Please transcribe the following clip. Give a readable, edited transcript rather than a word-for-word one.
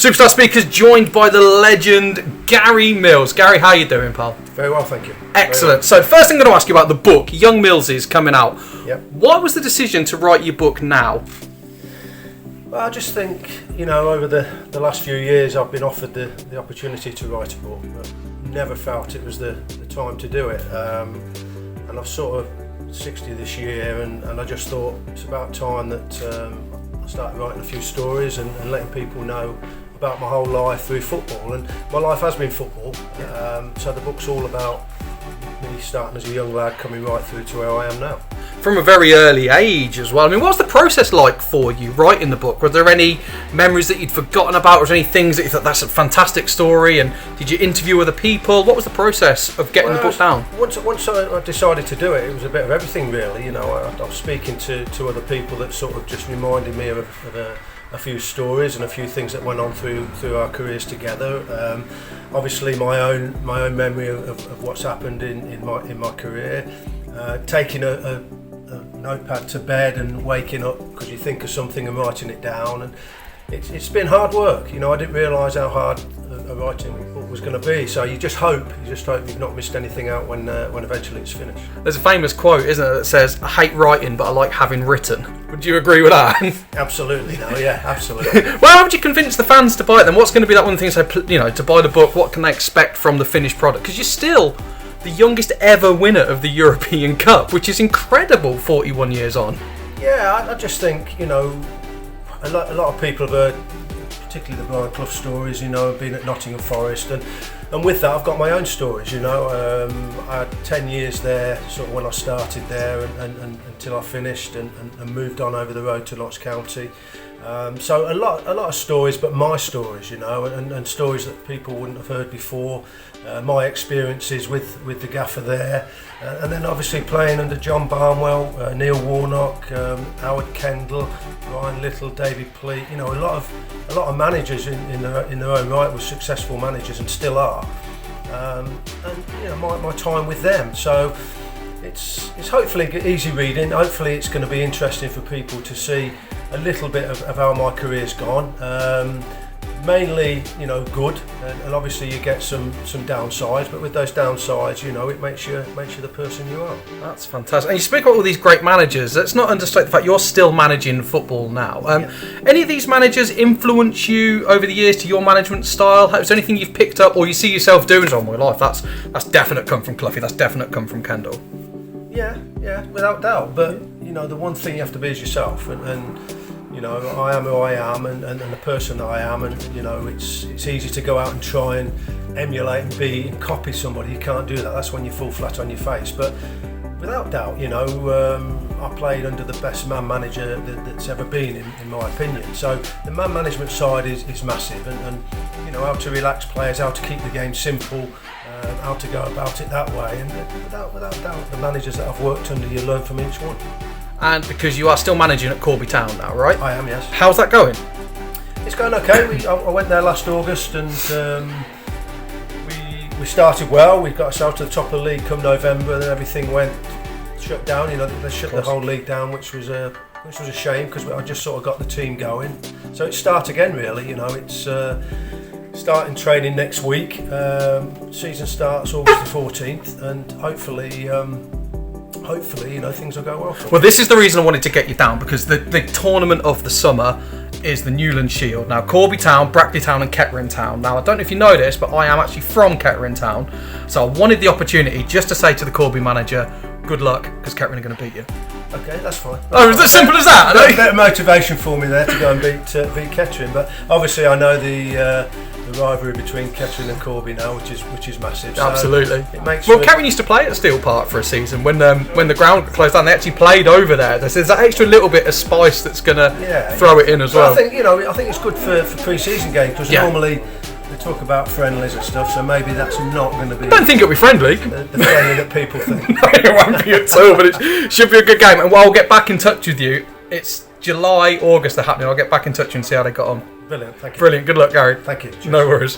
Superstar Speakers joined by the legend Gary Mills. Gary, how you doing, pal? Very well, thank you. Excellent. So first thing I'm going to ask you about the book, Young Millsy, is coming out. Yep. Why was the decision to write your book now? Well, I just think, over the last few years I've been offered the opportunity to write a book, but never felt it was the time to do it. And I've sort of 60 this year, and I just thought it's about time that I started writing a few stories and letting people know about my whole life through football. And my life has been football, so the book's all about me starting as a young lad, coming right through to where I am now. From a very early age as well. I mean, what was the process like for you writing the book? Were there any memories that you'd forgotten about? Was there any things that you thought, that's a fantastic story? And did you interview other people? What was the process of getting the book down? Once I decided to do it, it was a bit of everything really. I was speaking to other people that sort of just reminded me of a few stories and a few things that went on through our careers together. Obviously my own memory of what's happened in my career. Taking a notepad to bed and waking up because you think of something and writing it down, and it's been hard work. I didn't realise how hard a writing book was going to be. So you just hope you've not missed anything out when eventually it's finished. There's a famous quote, isn't there, that says, "I hate writing, but I like having written." Would you agree with that? Absolutely, no, yeah, absolutely. Well, how would you convince the fans to buy it then? What's going to be that one thing? So, to buy the book, what can they expect from the finished product? Because you're still the youngest ever winner of the European Cup, which is incredible 41 years on. Yeah, I just think, a lot of people have heard, particularly the Brian Clough stories, been at Nottingham Forest, and with that I've got my own stories, I had 10 years there, sort of when I started there and until I finished and moved on over the road to Notts County. So a lot of stories, but my stories, and stories that people wouldn't have heard before. My experiences with the gaffer there, and then obviously playing under John Barnwell, Neil Warnock, Howard Kendall, Ryan Little, David Pleat. A lot of managers in their own right were successful managers and still are. And my time with them. So it's hopefully easy reading. Hopefully it's going to be interesting for people to see a little bit of how my career's gone. Mainly, good, and obviously you get some downsides, but with those downsides, it makes you the person you are. That's fantastic. And you speak about all these great managers. Let's not understate the fact you're still managing football now. Any of these managers influence you over the years to your management style? Is there anything you've picked up or you see yourself doing? Oh my life, that's definite come from Cloughie. That's definite come from Kendall. Yeah, without doubt. But the one thing you have to be is yourself, and I am who I am, and the person that I am, and it's easy to go out and try and emulate and be and copy somebody. You can't do that. That's when you fall flat on your face. But without doubt, I played under the best man manager that's ever been, in my opinion. So the man management side is massive, and how to relax players, how to keep the game simple, how to go about it that way. And without doubt, the managers that I've worked under, you learn from each one. And because you are still managing at Corby Town now, right? I am, yes. How's that going? It's going okay. I went there last August, and we started well. We got ourselves to the top of the league come November, and then everything went shut down. They shut the whole league down, which was a shame because I just sort of got the team going. So it's start again, really. It's starting training next week. Season starts August the 14th, and hopefully, things will go well. Well, this is the reason I wanted to get you down, because the tournament of the summer is the Newland Shield. Now, Corby Town, Brackley Town and Kettering Town. Now, I don't know if you know this, but I am actually from Kettering Town, so I wanted the opportunity just to say to the Corby manager, good luck, because Kettering are going to beat you. Okay, that's fine. Is that simple as that? A bit of motivation for me there to go and beat Kettering, but obviously I know the rivalry between Kettering and Corby now, which is massive. So absolutely. It makes Kettering used to play at Steel Park for a season when the ground closed down. They actually played over there. There's that extra little bit of spice that's going to throw it in as well. I think it's good for pre-season games because normally they talk about friendlies and stuff, so maybe that's not going to be. I don't think it'll be friendly. The friendly that people think. No, it won't be at all, but it should be a good game. And while I'll get back in touch with you, it's July, August they're happening. I'll get back in touch and see how they got on. Brilliant, thank you. Brilliant, good luck, Gary. Thank you. Cheers. No worries.